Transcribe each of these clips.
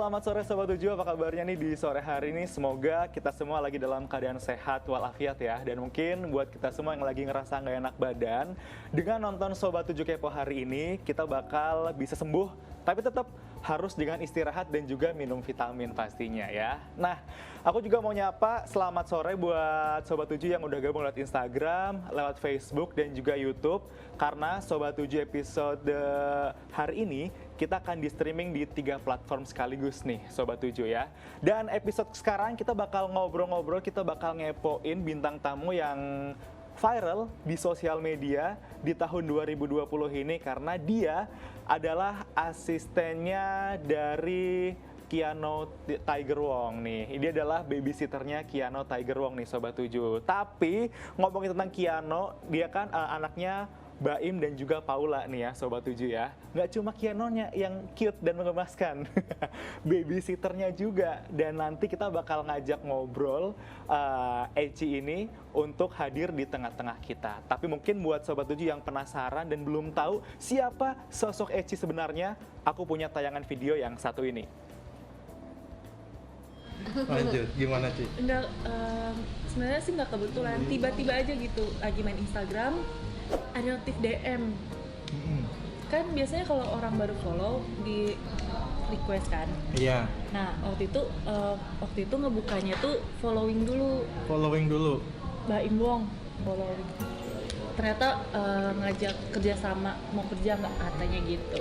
selamat sore Sobat Tujuh, apa kabarnya nih di sore hari ini? Semoga kita semua lagi dalam keadaan sehat walafiat ya. Dan mungkin buat kita semua yang lagi ngerasa nggak enak badan, dengan nonton Sobat Tujuh Kepo hari ini, kita bakal bisa sembuh, tapi tetap harus dengan istirahat dan juga minum vitamin pastinya ya. Nah, aku juga mau nyapa selamat sore buat Sobat Tujuh yang udah gabung lewat Instagram, lewat Facebook, dan juga YouTube. Karena Sobat Tujuh episode hari ini kita akan di streaming di 3 platform sekaligus nih Sobat Tujuh ya. Dan episode sekarang kita bakal ngobrol-ngobrol, kita bakal ngepoin bintang tamu yang viral di sosial media di tahun 2020 ini karena dia adalah asistennya dari Keanu Tiger Wong nih. Ini adalah babysitternya Keanu Tiger Wong nih Sobat Tujuh. Tapi ngomongin tentang Keanu, dia kan anaknya Baim dan juga Paula nih ya Sobat Tujuh ya. Nggak cuma Keanu-nya yang cute dan mengemaskan, babysitternya juga. Dan nanti kita bakal ngajak ngobrol Eci ini untuk hadir di tengah-tengah kita. Tapi mungkin buat Sobat Tujuh yang penasaran dan belum tahu siapa sosok Eci sebenarnya, aku punya tayangan video yang satu ini. Lanjut, gimana Ci? Enggak, sebenarnya sih nggak kebetulan, tiba-tiba aja gitu lagi main Instagram ada notif DM. Kan biasanya kalau orang baru follow di request kan. Iya. Nah waktu itu ngebukanya tuh following dulu. Following dulu. Baim Wong following. Ternyata ngajak kerja sama, mau kerja nggak katanya gitu.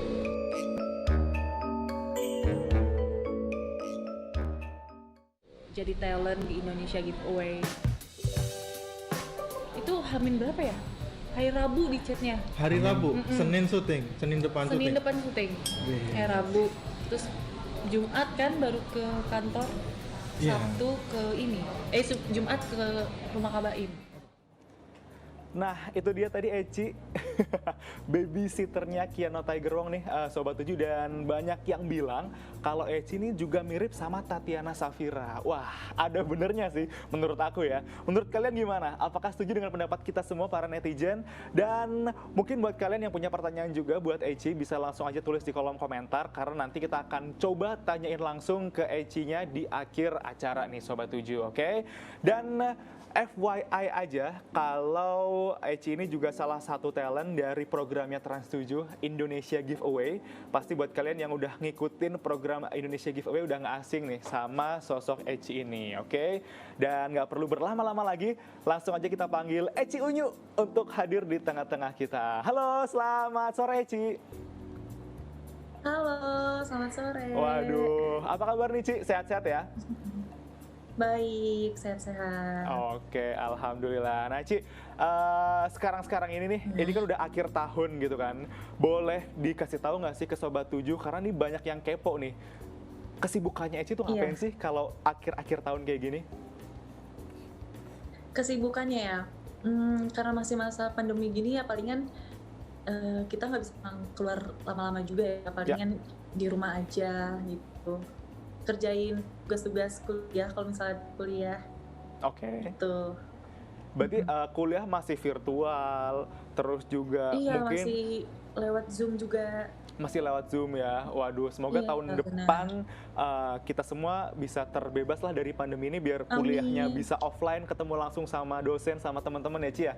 Jadi talent di Indonesia Giveaway. Itu Hamin berapa ya? Hari Rabu di chatnya. Hari Rabu, Senin syuting, Senin depan syuting. Senin depan syuting. Hari Rabu. Terus Jumat kan baru ke kantor. Iya. Sabtu ke ini. Jumat ke rumah Kak Baim. Nah, itu dia tadi Eci, babysitternya Keanu Tiger Wong nih, Sobat Tujuh. Dan banyak yang bilang kalau Eci ini juga mirip sama Tatiana Shafira. Wah, ada benernya sih menurut aku ya. Menurut kalian gimana? Apakah setuju dengan pendapat kita semua para netizen? Dan mungkin buat kalian yang punya pertanyaan juga buat Eci, bisa langsung aja tulis di kolom komentar. Karena nanti kita akan coba tanyain langsung ke Eci-nya di akhir acara nih Sobat Tujuh, oke? Dan FYI aja, kalau Eci ini juga salah satu talent dari programnya Trans7 Indonesia Giveaway. Pasti buat kalian yang udah ngikutin program Indonesia Giveaway udah nggak asing nih sama sosok Eci ini, oke? Dan nggak perlu berlama-lama lagi, langsung aja kita panggil Eci Unyu untuk hadir di tengah-tengah kita. Halo, selamat sore Eci. Halo, selamat sore. Waduh, apa kabar nih Ci? Sehat-sehat ya? Baik, sehat-sehat. Oke, alhamdulillah. Nah, Ci, sekarang ini nih, ini kan udah akhir tahun gitu kan. Boleh dikasih tahu nggak sih ke Sobat Tujuh, karena nih banyak yang kepo nih. Kesibukannya Eci tuh ngapain sih kalau akhir-akhir tahun kayak gini? Kesibukannya ya, karena masih masa pandemi gini ya palingan kita nggak bisa keluar lama-lama juga ya, palingan di rumah aja gitu. Kerjain tugas-tugas kuliah kalau misalnya kuliah. Oke. Gitu. Berarti kuliah masih virtual, terus juga Iya, mungkin masih lewat Zoom juga. masih lewat Zoom ya. Waduh, semoga Iya, tahun benar. depan kita semua bisa terbebas lah dari pandemi ini, biar kuliahnya Amin. bisa offline, ketemu langsung sama dosen, sama teman-teman ya Ci ya.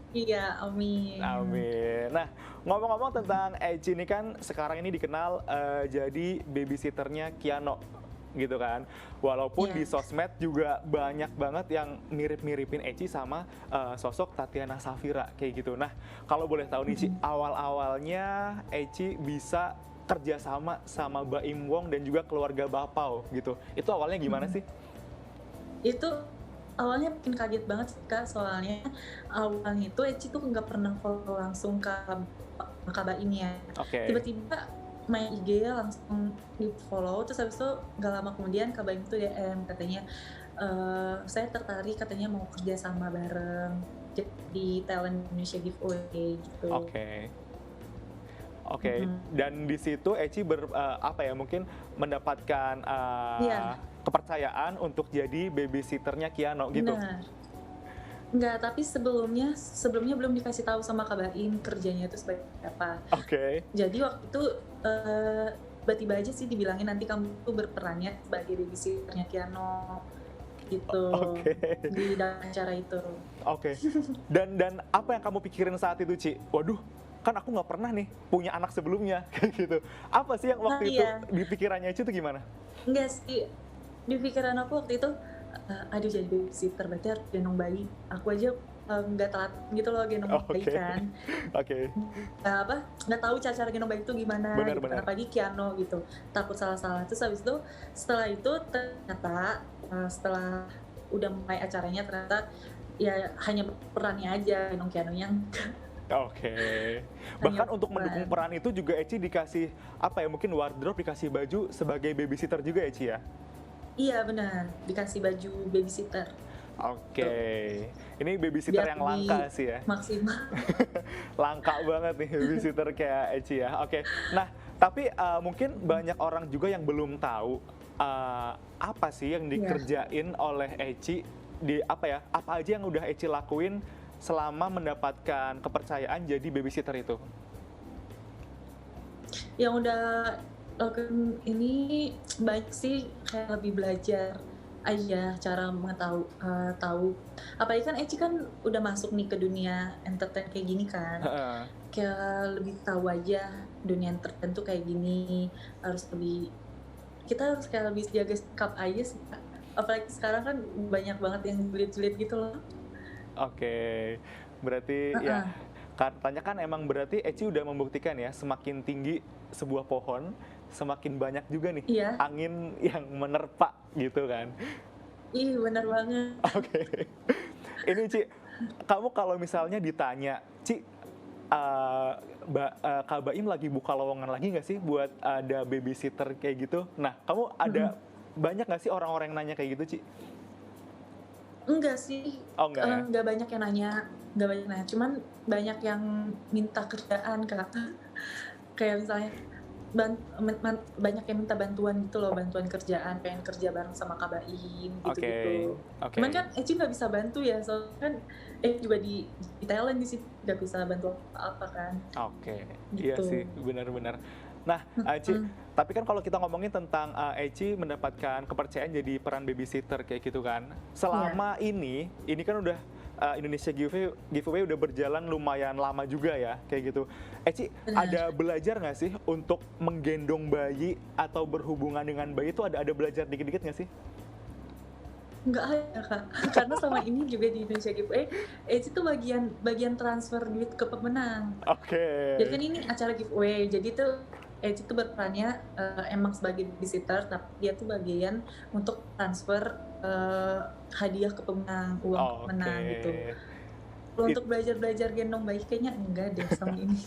Iya, amin. Amin. Nah, ngomong-ngomong tentang Eci ini kan sekarang ini dikenal jadi babysitternya Keanu gitu kan. Walaupun di sosmed juga banyak banget yang mirip-miripin Eci sama sosok Tatiana Shafira kayak gitu. Nah, kalau boleh tahu nih Ci, awal-awalnya Eci bisa kerjasama sama Baim Wong dan juga keluarga Bapau gitu. Itu awalnya gimana sih? Itu awalnya bikin kaget banget sih Kak, soalnya awalnya itu Eci tuh nggak pernah follow langsung ke Kak Baim ya. Oke. Tiba-tiba main IG langsung di follow, terus habis itu nggak lama kemudian Kak Baim tuh DM katanya, saya tertarik katanya mau kerja sama bareng di Talent Indonesia Giveaway gitu. Oke, dan di situ Eci mungkin mendapatkan Iya. kepercayaan untuk jadi babysitternya Keanu gitu. Benar. Enggak, tapi sebelumnya belum dikasih tahu sama Kak Baim kerjanya itu sebagai apa. Oke. Jadi waktu itu tiba-tiba aja sih dibilangin nanti kamu tuh berperannya sebagai babysitternya Kiano gitu Oke. di dalam acara itu. Oke. Dan apa yang kamu pikirin saat itu, Ci? Waduh, kan aku nggak pernah nih punya anak sebelumnya kayak gitu. Apa sih yang waktu Nah, itu iya. di pikirannya Ci itu gimana? Enggak sih, di pikiran aku waktu itu, aduh jadi babysitter berarti harus gendong bayi. Aku aja nggak telat gitu loh gendong bayi Oke. kan. Oke. Nggak tahu cara gendong bayi itu gimana. Benar, Gitu. benar. Apalagi Kiano gitu, takut salah-salah. Terus habis itu setelah itu ternyata setelah udah mulai acaranya ternyata ya hanya perannya aja gendong Kianonya. Oke. Bahkan untuk peran. mendukung peran itu juga Eci dikasih apa ya? Mungkin wardrobe, dikasih baju sebagai babysitter juga Eci ya? Iya benar, dikasih baju babysitter Oke. Ini babysitter biar yang langka lebih sih ya. maksimal. Langka banget nih babysitter kayak Eci ya. Oke. Nah, tapi mungkin banyak orang juga yang belum tahu apa sih yang dikerjain oleh Eci di apa ya? Apa aja yang udah Eci lakuin selama mendapatkan kepercayaan jadi babysitter itu? Yang udah lakukan ini baik sih, kayak lebih belajar aja cara mengetahui tahu. Apalagi kan Eci kan udah masuk nih ke dunia entertain kayak gini kan. Heeh. Kayak lebih tahu aja dunia entertain tuh kayak gini, harus lebih kita harus kayak lebih jaga sikap aja sih, Kak. Apalagi sekarang kan banyak banget yang julid-julid gitu loh. Oke. Berarti ya katanya kan emang berarti Eci udah membuktikan ya, semakin tinggi sebuah pohon, semakin banyak juga nih Iya. angin yang menerpa gitu kan. Ih, bener banget. Oke. Ini Ci, kamu kalau misalnya ditanya, Ci, Kak Baim lagi buka lowongan lagi nggak sih buat ada babysitter kayak gitu? Nah, kamu ada banyak nggak sih orang-orang yang nanya kayak gitu, Ci? Enggak sih, Oh enggak ya? nggak banyak yang nanya, nggak banyak nanya, cuman banyak yang minta kerjaan, Kak. Kayak misalnya banyak yang minta bantuan gitu loh, bantuan kerjaan, pengen kerja bareng sama Kak Baim gitu-gitu. Oke. Cuman kan Eci nggak bisa bantu ya, soalnya kan juga di talent di situ nggak bisa bantu apa kan. Oke, iya Gitu. sih, benar-benar. Nah, Ci, tapi kan kalau kita ngomongin tentang Eci mendapatkan kepercayaan jadi peran babysitter kayak gitu kan. Selama ini kan udah Indonesia Giveaway udah berjalan lumayan lama juga ya, kayak gitu. Eci, Benar. ada belajar nggak sih untuk menggendong bayi atau berhubungan dengan bayi itu ada belajar dikit-dikit nggak sih? Nggak ada, Kak. Karena sama ini juga di Indonesia Giveaway, Eci tuh bagian transfer duit ke pemenang. Oke. Jadi kan ini acara giveaway, jadi tuh Eci tuh berperannya emang sebagai babysitter, tapi dia tuh bagian untuk transfer hadiah ke pemenang, uang ke pemenang gitu. Kalau untuk belajar gendong bayi kayaknya enggak deh sama ini.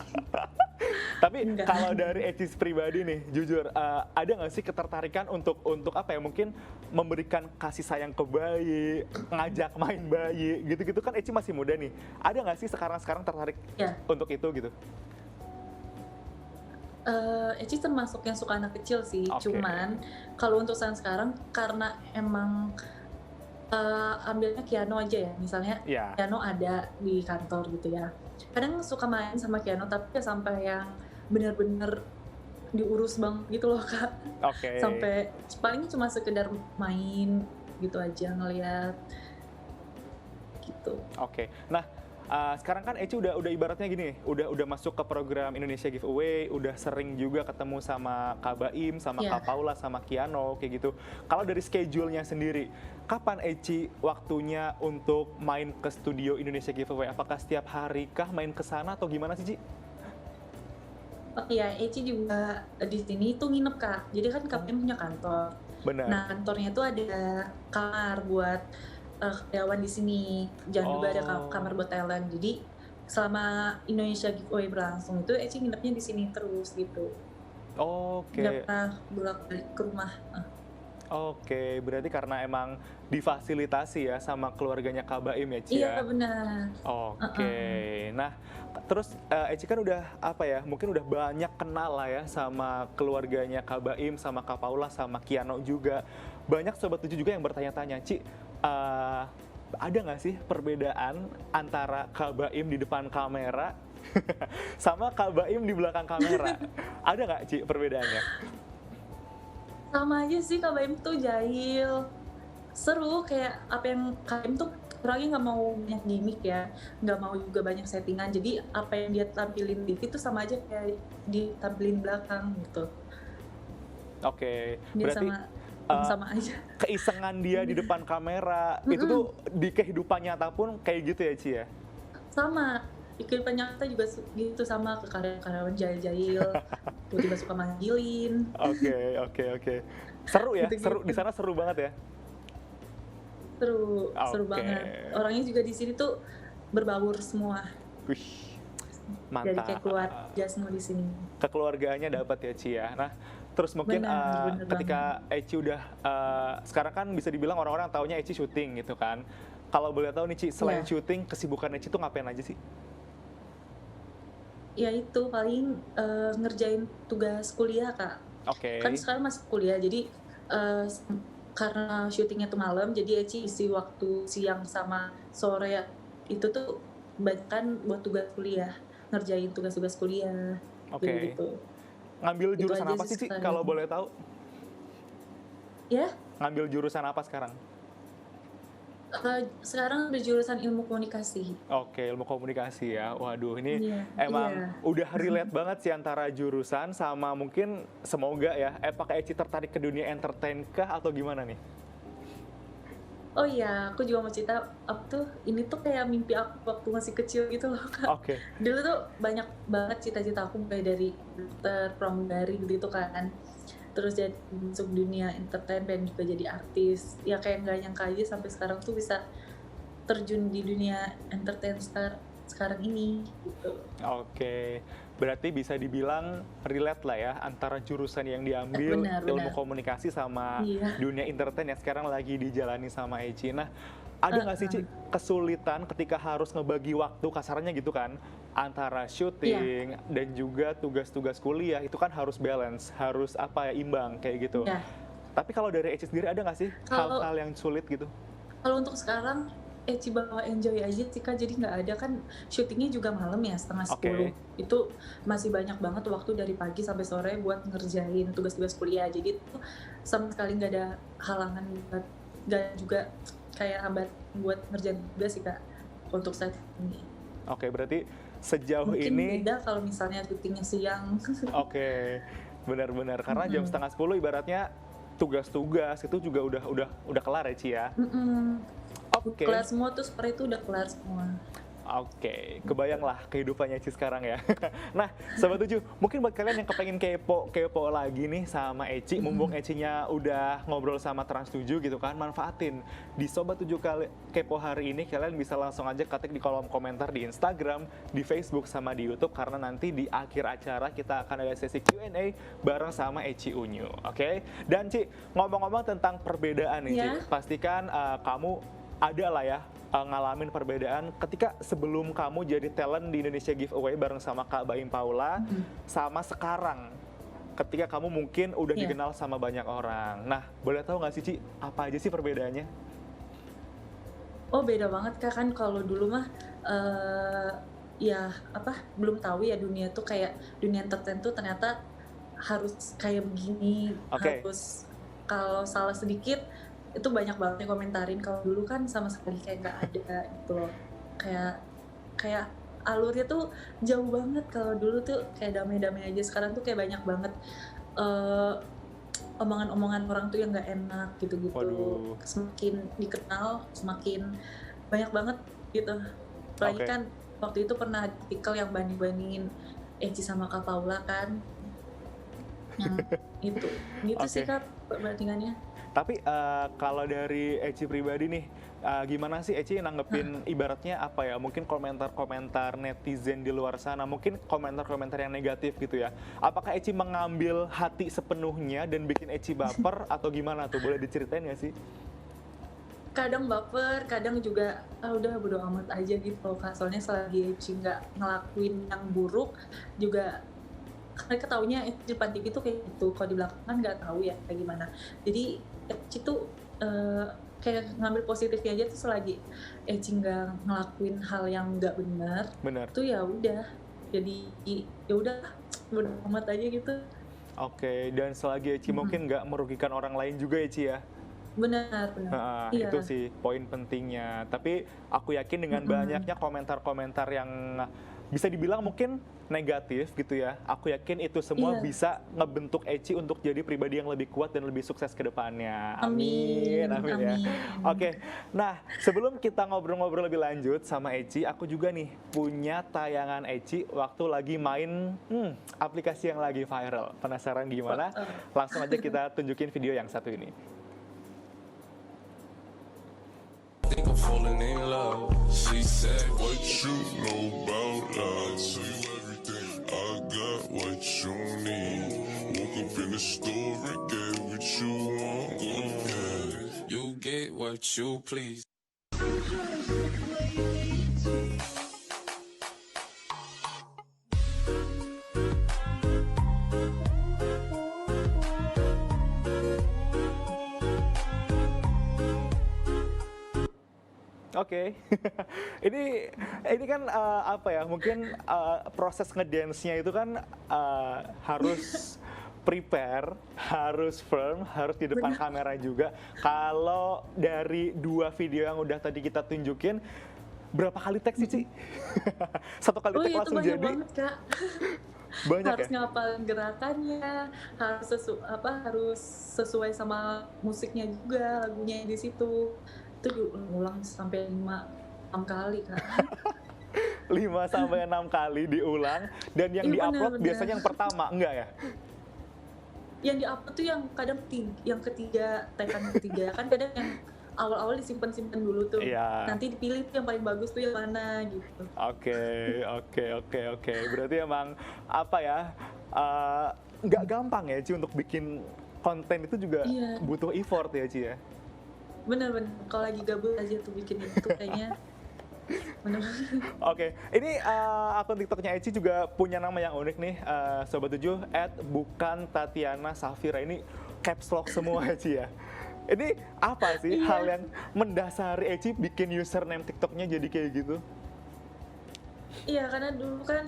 Tapi Enggak. kalau dari Eci pribadi nih, jujur ada nggak sih ketertarikan untuk apa ya, mungkin memberikan kasih sayang ke bayi, ngajak main bayi, gitu-gitu kan Eci masih muda nih. Ada nggak sih sekarang tertarik Ya, untuk itu gitu? Eci termasuk yang suka anak kecil sih, Oke. cuman kalau untuk sekarang karena emang ambilnya Kiano aja ya, misalnya Ya. Kiano ada di kantor gitu ya. Kadang suka main sama Kiano, tapi ya sampai yang benar-benar diurus banget gitu loh, Kak. Oke. Sampai paling cuma sekedar main gitu aja, ngeliat gitu. Oke. Nah, sekarang kan Eci udah ibaratnya gini, udah masuk ke program Indonesia Giveaway, udah sering juga ketemu sama Kak Baim, sama Iya. Kak Paula, sama Kiano kayak gitu. Kalau dari schedule-nya sendiri, kapan Eci waktunya untuk main ke studio Indonesia Giveaway? Apakah setiap hari kah main ke sana atau gimana sih, Ci? Oh iya, Eci juga di sini tuh nginep, Kak. Jadi kan kami punya kantor. Benar. Nah, kantornya tuh ada kamar buat karyawan di sini. Jangan juga ada Oh. kamar buat talent. Jadi selama Indonesia Giveaway berlangsung itu Eci nginepnya di sini terus gitu. Oke. Nggak pernah bolak-balik ke rumah. Oke, berarti karena emang difasilitasi ya sama keluarganya Kak Baim ya, Ci ya? Iya benar. Oke, nah terus Eci kan udah apa ya, mungkin udah banyak kenal lah ya sama keluarganya Kak Baim, sama Kak Paula, sama Kiano juga. Banyak Sobat 7 juga yang bertanya-tanya, Ci, ada nggak sih perbedaan antara Kak Baim di depan kamera sama Kak Baim di belakang kamera? Ada nggak, Ci, perbedaannya? Sama aja sih, Kak Baim tuh jahil. Seru, kayak apa yang Kak Baim tuh orangnya nggak mau banyak gimmick ya, nggak mau juga banyak settingan. Jadi apa yang dia tampilin di TV tuh sama aja kayak ditampilin belakang gitu. Oke, Dia berarti uh, sama aja. keisengan dia di depan kamera itu Mm-mm. tuh di kehidupan nyata pun kayak gitu ya Ci ya? Sama. Di kehidupan nyata juga gitu, sama ke karyawan jahil-jahil, tiba-tiba suka manggilin, Oke, oke, oke. Seru ya, seru di gitu-gitu. sana seru banget ya. Seru, seru Oke. banget. Orangnya juga di sini tuh berbaur semua. Wih, Jadi kayak mantap. keluarga semua di sini. Kekeluargaannya dapat ya Ci ya. Nah, terus mungkin Benar, benar ketika banget. Eci udah sekarang kan bisa dibilang orang-orang taunya Eci syuting gitu kan. Kalau boleh tahu nih Ci, selain Iya, syuting, kesibukan Eci tuh ngapain aja sih? ya itu paling ngerjain tugas kuliah, Kak. Kan Oke, sekarang masih kuliah, jadi eh, s- karena syutingnya tuh malam, jadi Eci isi waktu siang sama sore itu tuh kan buat tugas kuliah, ngerjain tugas-tugas kuliah, oke. gitu-gitu. Ngambil Itu jurusan aja apa sih sih Ci, sekarang. kalau boleh tahu? Ya, Ngambil jurusan apa sekarang? sekarang berjurusan ilmu komunikasi. Oke, ilmu komunikasi ya. Waduh, ini Iya, emang iya. udah relate banget sih antara jurusan sama mungkin semoga ya. Apakah Eci tertarik ke dunia entertain kah atau gimana nih? Oh iya, aku juga mau cerita, aku tuh, ini tuh kayak mimpi aku waktu masih kecil gitu loh, Kak. Oke, Dulu tuh banyak banget cita-cita aku, mulai dari dokter, pramugari gitu kan. Terus jadi masuk dunia entertain dan juga jadi artis. Ya kayak nggak nyangka aja sampai sekarang tuh bisa terjun di dunia entertain sekarang ini gitu. oke. Berarti bisa dibilang relate lah ya antara jurusan yang diambil Benar, ilmu benar. komunikasi sama Iya. dunia entertain yang sekarang lagi dijalani sama Eci. Nah, ada nggak sih Ci Heeh. kesulitan ketika harus ngebagi waktu kasarnya gitu kan antara Iya, syuting dan juga tugas-tugas kuliah itu kan harus balance, harus apa ya imbang kayak gitu. iya. Tapi kalau dari Eci sendiri ada nggak sih Kalau hal-hal yang sulit gitu? Kalau untuk sekarang, Eci bawa enjoy aja sih, Kak, jadi nggak ada kan syutingnya juga malam ya, setengah Oke, 10. Itu masih banyak banget waktu dari pagi sampai sore buat ngerjain tugas-tugas kuliah. Jadi itu sama sekali nggak ada halangan buat, nggak juga kayak hambat buat ngerjain tugas sih, Kak, untuk saat ini. oke berarti sejauh Mungkin ini beda kalau misalnya syutingnya siang. oke benar-benar karena jam Mm-mm. setengah 10 ibaratnya tugas-tugas itu juga udah kelar ya Ci ya. Mm-mm. Oke. Kelar semua tuh sore itu udah kelar semua. Oke, kebayang lah kehidupannya Ci sekarang ya. Nah, Sobat Tujuh, mungkin buat kalian yang kepengen kepo lagi nih sama Eci, mumpung Ecinya udah ngobrol sama Trans 7 gitu kan, manfaatin. Di Sobat 7 kali kepo hari ini, kalian bisa langsung aja ketik di kolom komentar di Instagram, di Facebook, sama di YouTube, karena nanti di akhir acara kita akan ada sesi Q&A bareng sama Eci Unyu, oke? Dan Ci, ngomong-ngomong tentang perbedaan nih Ci, Ya, pastikan kamu ada lah ya ngalamin perbedaan ketika sebelum kamu jadi talent di Indonesia Giveaway bareng sama Kak Baim Paula sama sekarang ketika kamu mungkin udah ya. dikenal sama banyak orang. Nah, boleh tahu nggak sih Ci, apa aja sih perbedaannya? Oh beda banget, Kak, kan kalau dulu mah eh ya apa, belum tahu ya dunia tuh kayak dunia entertain tuh ternyata harus kayak begini, Oke, harus kalau salah sedikit itu banyak banget yang komentarin. Kalau dulu kan sama sekali kayak nggak ada gitu loh, kayak kayak alurnya tuh jauh banget. Kalau dulu tuh kayak damai-damai aja, sekarang tuh kayak banyak banget eh omongan-omongan orang tuh yang nggak enak gitu-gitu. waduh, Semakin dikenal semakin banyak banget gitu. Apalagi oke, kan waktu itu pernah ada artikel yang banding-bandingin Eci sama Kak Paula kan, yang itu gitu sih, oke. Kak, perbandingannya. Tapi kalau dari Eci pribadi nih, gimana sih Eci nanggepin ibaratnya apa ya? Mungkin komentar-komentar netizen di luar sana, mungkin komentar-komentar yang negatif gitu ya. Apakah Eci mengambil hati sepenuhnya dan bikin Eci baper atau gimana tuh? Boleh diceritain nggak sih? Kadang baper, kadang juga udah bodo amat aja gitu loh, Kak. Soalnya selagi Eci nggak ngelakuin yang buruk juga, mereka taunya di depan TV tuh kayak gitu, kalau di belakang kan nggak tahu ya kayak gimana. Jadi Eci tuh kayak ngambil positifnya aja tuh, selagi Eci nggak ngelakuin hal yang nggak benar Bener. tuh ya udah, jadi ya udah bodo amat aja gitu. Oke, dan selagi Eci mungkin nggak merugikan orang lain juga ya Ci ya. Benar, benar. Nah, Iya. itu sih poin pentingnya. Tapi aku yakin dengan banyaknya komentar-komentar yang bisa dibilang mungkin negatif gitu ya. Aku yakin itu semua Iya. bisa ngebentuk Eci untuk jadi pribadi yang lebih kuat dan lebih sukses ke depannya. Amin, Amin ya. amin. Oke, nah sebelum kita ngobrol-ngobrol lebih lanjut sama Eci, aku juga nih punya tayangan Eci waktu lagi main aplikasi yang lagi viral. Penasaran gimana? Langsung aja kita tunjukin video yang satu ini. Think I'm falling in love. She said, what you know about love? Tell you everything. I got what you need. Woke up in the store and get what you want. You get what you please. Oke, ini kan apa ya? Mungkin proses ngedance-nya itu kan harus prepare, harus firm, harus di depan kamera juga. Kalau dari 2 video yang udah tadi kita tunjukin, berapa kali take sih, Ci? Satu kali Oh take itu langsung banyak jadi? banget Kak. Banyak Harus ya? ngapalin gerakannya, harus sesuai sama musiknya juga, lagunya di situ. Itu diulang sampai 5-6 kali Kak. 5-6 kali diulang, dan yang Iya, diupload bener. biasanya yang pertama, enggak ya? Yang di-upload tuh yang kadang yang ketiga, tekan ketiga. Kan kadang yang awal-awal disimpan-simpan dulu tuh. Iya. Nanti dipilih tuh yang paling bagus tuh yang mana gitu. Oke. Berarti emang apa ya? Nggak gampang ya Ci untuk bikin konten itu juga Iya. butuh effort ya Ci ya. Bener-bener. Kalau lagi gabut aja tuh bikin itu kayaknya. Bener. Oke, ini akun TikToknya Eci juga punya nama yang unik nih, Sobat 7, @bukan_Tatiana_Safira. Ini caps lock semua Eci ya. Ini apa sih Iya. hal yang mendasari Eci bikin username TikToknya jadi kayak gitu? Iya, karena dulu kan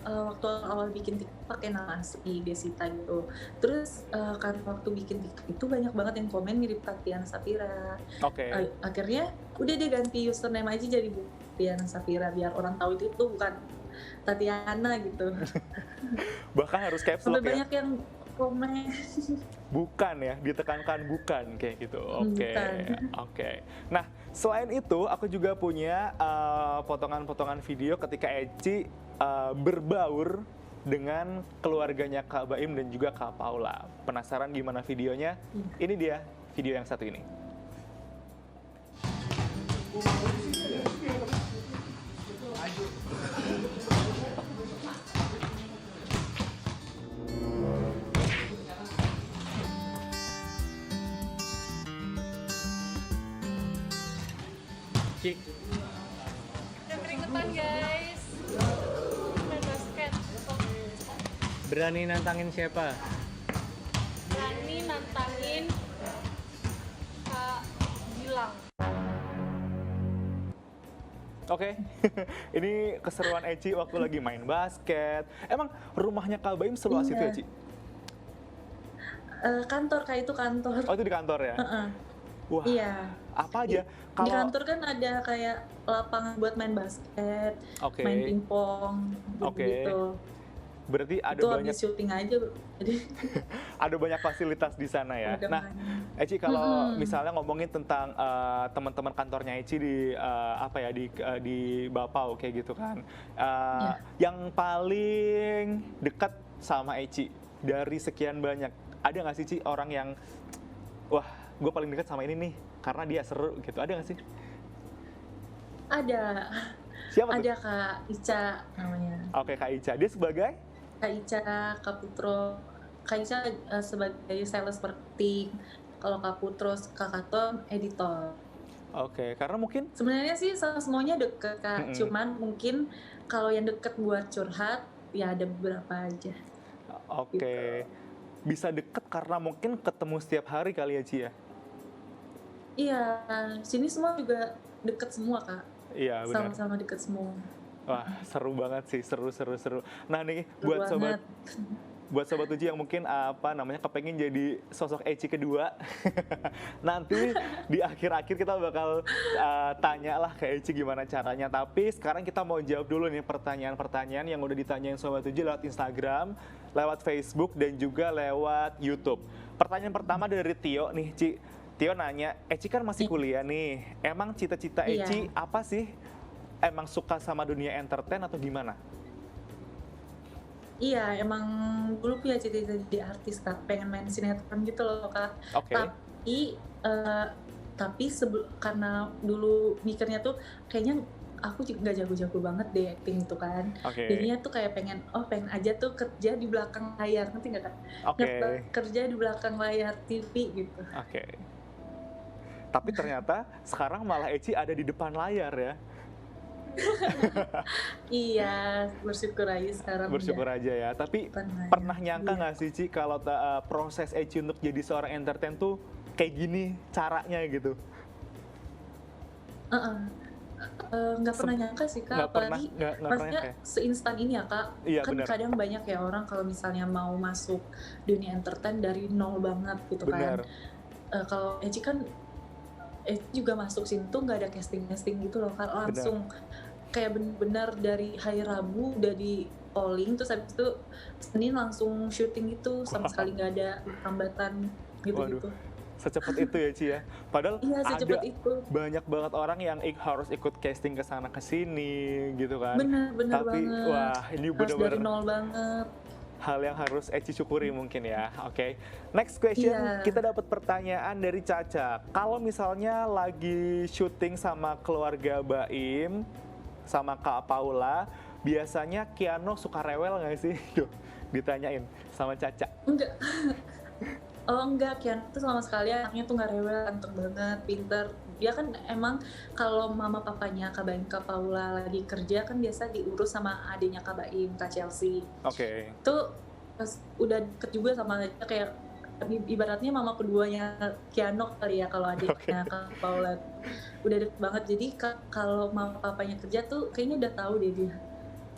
waktu awal bikin TikTok pakai nama asli Desita gitu. Terus karena waktu bikin TikTok itu banyak banget yang komen mirip Tatiana Safira. Oke. Akhirnya udah dia ganti username aja jadi Tatiana Safira biar orang tahu itu tuh bukan Tatiana gitu. Bahkan harus caps Sampai lock ya. banyak yang komen. Bukan ya, ditekankan bukan kayak gitu. Oke, Bukan. oke. Nah, selain itu aku juga punya potongan-potongan video ketika Eci berbaur dengan keluarganya Kak Baim dan juga Kak Paula. Penasaran gimana videonya? Ini dia video yang satu ini. Cik, Udah keringetan guys. Main basket. Berani nantangin siapa? Berani nantangin Kak Gilang. oke. Ini keseruan Eci waktu lagi main basket. Emang rumahnya Kak Baim seluas itu ya, Iya. Ci? Kantor kayak itu kantor. Oh, itu di kantor ya? Heeh. Wah, Iya. apa aja? Di kantor kan ada kayak lapangan buat main basket, Oke. main pingpong, Oke. gitu. Berarti ada Itu banyak habis syuting aja, jadi ada banyak fasilitas di sana ya. udah Nah, main. Eci kalau misalnya ngomongin tentang teman-teman kantornya Eci di apa ya di Bapau kayak gitu kan, yang paling dekat sama Eci dari sekian banyak, ada nggak sih Ci orang yang wah gue paling dekat sama ini nih karena dia seru gitu, ada nggak sih? Ada, Siapa tuh? ada Kak Ica namanya. Oke, Kak Ica, dia sebagai Kak Ica, Kak Putro. Kak Ica sebagai sales marketing. Kalau Kak Putro, Kak Katon editor. oke, karena mungkin Sebenarnya sih semuanya deket Kak. Mm-mm. Cuman mungkin kalau yang deket buat curhat ya ada beberapa aja. oke bisa deket karena mungkin ketemu setiap hari kali ya Ci ya. Iya, sini semua juga deket semua Kak. Iya benar. Sama-sama deket semua. Wah, seru banget sih, seru. Nah nih Seru buat sobat banget. buat Sobat Tujuh yang mungkin kepengen jadi sosok Eci kedua, nanti di akhir-akhir kita bakal tanya lah ke Eci gimana caranya. Tapi sekarang kita mau jawab dulu nih pertanyaan-pertanyaan yang udah ditanyain Sobat Tujuh lewat Instagram, lewat Facebook, dan juga lewat YouTube. Pertanyaan pertama dari Tio nih, Ci. Tio nanya, Eci kan masih kuliah nih, emang cita-cita Eci apa sih? Emang suka sama dunia entertain atau gimana? Iya, emang dulu punya cita-cita jadi artis Kak, pengen main sinetron gitu loh Kak. Oke. Tapi karena dulu mikirnya tuh kayaknya aku juga nggak jago-jago banget deh acting itu kan. Oke. Jadinya tuh kayak pengen aja tuh kerja di belakang layar, ngerti nggak Kak? Oke. Kerja di belakang layar TV gitu. Oke. Tapi ternyata sekarang malah Eci ada di depan layar ya. Iya, bersyukur aja sekarang. Bersyukur aja ya. Tapi pernah nyangka nggak sih Ci kalau proses Eci untuk jadi seorang entertain tuh kayak gini caranya gitu? Nggak pernah nyangka sih Kak, apalagi maksudnya seinstan ini ya Kak. Iya, kan bener. kadang banyak ya orang kalau misalnya mau masuk dunia entertain dari nol banget gitu kan. Bener. Kalau Eci kan juga masuk sini tuh nggak ada casting gitu loh Kak, langsung kayak bener-bener dari hari Rabu udah di calling, terus habis itu Senin langsung syuting gitu, sama sekali nggak ada hambatan gitu. Secepat itu ya Ci ya. Padahal Iya, secepat ada itu. banyak banget orang yang harus ikut casting ke sana ke sini gitu kan. Bener Tapi banget. wah, ini Harus dari benar-benar nol banget. hal yang harus Eci syukuri mungkin ya. Oke. Next question, Iya. kita dapat pertanyaan dari Caca. Kalau misalnya lagi syuting sama keluarga Baim, sama Kak Paula, biasanya Kiano suka rewel nggak sih? Duh, ditanyain sama Caca. Enggak. Enggak, Kian tuh sama sekali anaknya tuh nggak rewel, ganteng banget, pinter. Dia kan emang kalau mama papanya Kak Baim, Kak Paula lagi kerja kan biasa diurus sama adiknya Kak Baim, Kak Chelsea. Oke. Tuh pas udah deket juga sama dia, kayak ibaratnya mama keduanya Kiano kali ya kalau adiknya Kak Paula. Udah deket banget, jadi kalau mama papanya kerja tuh kayaknya udah tahu deh dia.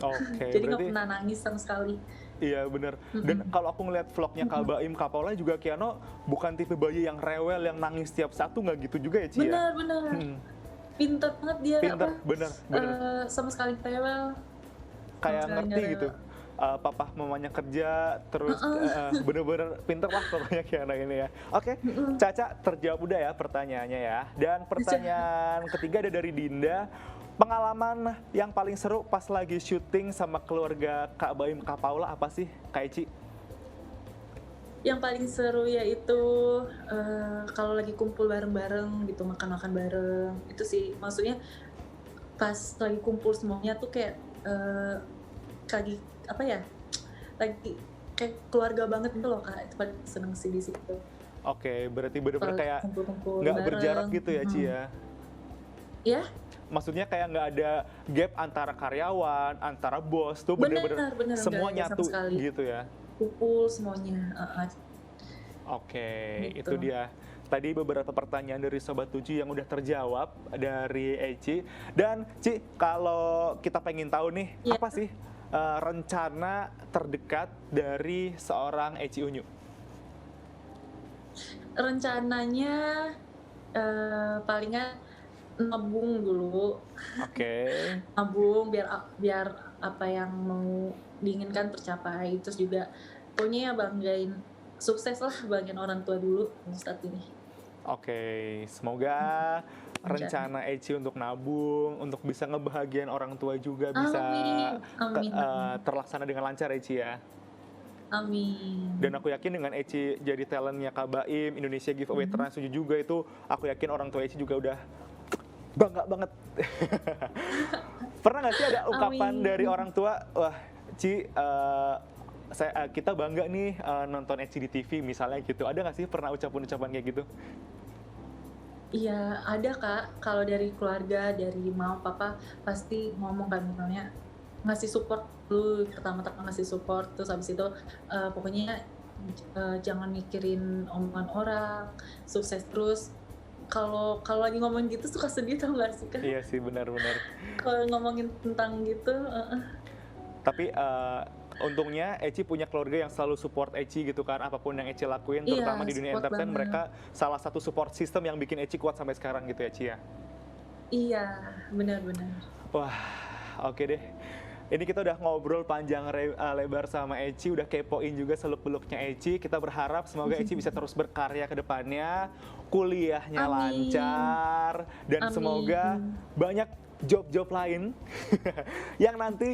Oke. Jadi nggak Berarti pernah nangis sama sekali. iya bener. Dan kalau aku ngeliat vlognya Kak Baim, Kak Paula juga Kiano bukan tipe bayi yang rewel, yang nangis setiap satu, nggak gitu juga ya Ci ya? Bener. Pinter banget dia. Pinter, bener. Sama sekali rewel. Kayak sekali ngerti nggak gitu. Papa mamanya kerja, terus bener-bener pinter lah pokoknya Kiano ini ya. Oke, Caca terjawab udah ya pertanyaannya ya. Dan pertanyaan ketiga ada dari Dinda. Pengalaman yang paling seru pas lagi syuting sama keluarga Kak Baim, Kak Paula apa sih, Kak Eci? Yang paling seru yaitu kalau lagi kumpul bareng-bareng gitu, makan-makan bareng. Itu sih, maksudnya pas lagi kumpul semuanya tuh kayak lagi apa ya? Lagi kayak keluarga banget gitu loh Kak. Itu paling seneng sih di situ. Oke, berarti bener-bener kayak kumpul-kumpul nggak bareng. berjarak gitu ya Ci ya? Ya? Maksudnya kayak nggak ada gap antara karyawan, antara bos tuh Bener, bener-bener semua nggak ada sama nyatu sekali. gitu ya? Kumpul semuanya. Oke, Gitu. itu dia. Tadi beberapa pertanyaan dari Sobat Tujuh yang udah terjawab dari Eci. Dan Ci, kalau kita pengen tahu nih, Iya. apa sih rencana terdekat dari seorang Eci Unyu? Rencananya palingan nabung dulu, Oke. nabung biar apa yang mau diinginkan tercapai. Terus juga pokoknya ya banggain, sukses lah, banggain orang tua dulu saat ini. Oke, semoga rencana Eci untuk nabung, untuk bisa ngebahagiain orang tua juga bisa Amin. terlaksana dengan lancar Eci ya. Amin. Dan aku yakin dengan Eci jadi talentnya Kak Baim, Indonesia Giveaway Trans 7 juga itu, aku yakin orang tua Eci juga udah bangga banget. Pernah nggak sih ada ungkapan dari orang tua, wah Ci, kita bangga nih nonton Eci di TV misalnya gitu. Ada nggak sih pernah ucapan-ucapan kayak gitu? Iya, ada Kak. Kalau dari keluarga, dari mama, papa pasti ngomong kan, misalnya ngasih support dulu, pertama-tama ngasih support, terus habis itu pokoknya jangan mikirin omongan orang, sukses terus. Kalau lagi ngomong gitu suka sedih, tau gak sih Kak? Iya sih, benar-benar. Kalau ngomongin tentang gitu, Tapi untungnya Eci punya keluarga yang selalu support Eci gitu kan, apapun yang Eci lakuin, Iya, terutama di dunia support entertain, banget. mereka salah satu support system yang bikin Eci kuat sampai sekarang gitu ya Ci ya. Iya, benar-benar. Wah, oke deh. Ini kita udah ngobrol panjang lebar sama Eci, udah kepoin juga seluk-beluknya Eci. Kita berharap semoga Eci bisa terus berkarya ke depannya, kuliahnya Amin. lancar, dan Amin. semoga banyak job-job lain yang nanti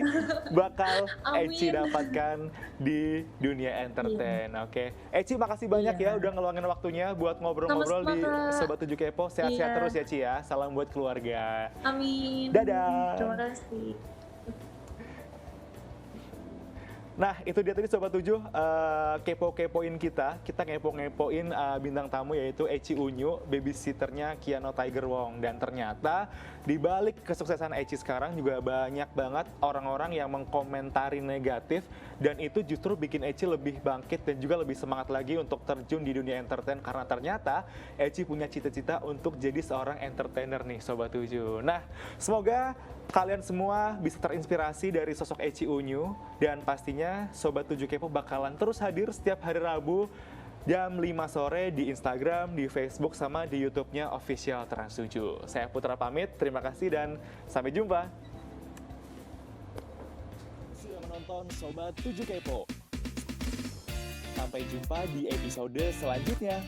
bakal Eci Amin. dapatkan di dunia entertain. Oke, Eci makasih banyak Iya. ya udah ngeluangin waktunya buat ngobrol-ngobrol di Sama-sama, Kak. Sobat 7 Kepo. Sehat-sehat Iya. terus ya Ci ya. Salam buat keluarga. Amin. Dadah. Terima kasih. Nah, itu dia tadi Sobat 7, kepo-kepoin kita ngepo-ngepoin bintang tamu yaitu Eci Unyu, babysitternya Kiano Tiger Wong. Dan ternyata di balik kesuksesan Eci sekarang juga banyak banget orang-orang yang mengkomentari negatif, dan itu justru bikin Eci lebih bangkit dan juga lebih semangat lagi untuk terjun di dunia entertain, karena ternyata Eci punya cita-cita untuk jadi seorang entertainer nih Sobat 7. Nah, semoga kalian semua bisa terinspirasi dari sosok Eci Unyu, dan pastinya Sobat 7 Kepo bakalan terus hadir setiap hari Rabu jam 5 sore di Instagram, di Facebook, sama di YouTube-nya Official Trans 7. Saya Putra pamit, terima kasih dan sampai jumpa. Sudah menonton Sobat 7 Kepo. Sampai jumpa di episode selanjutnya.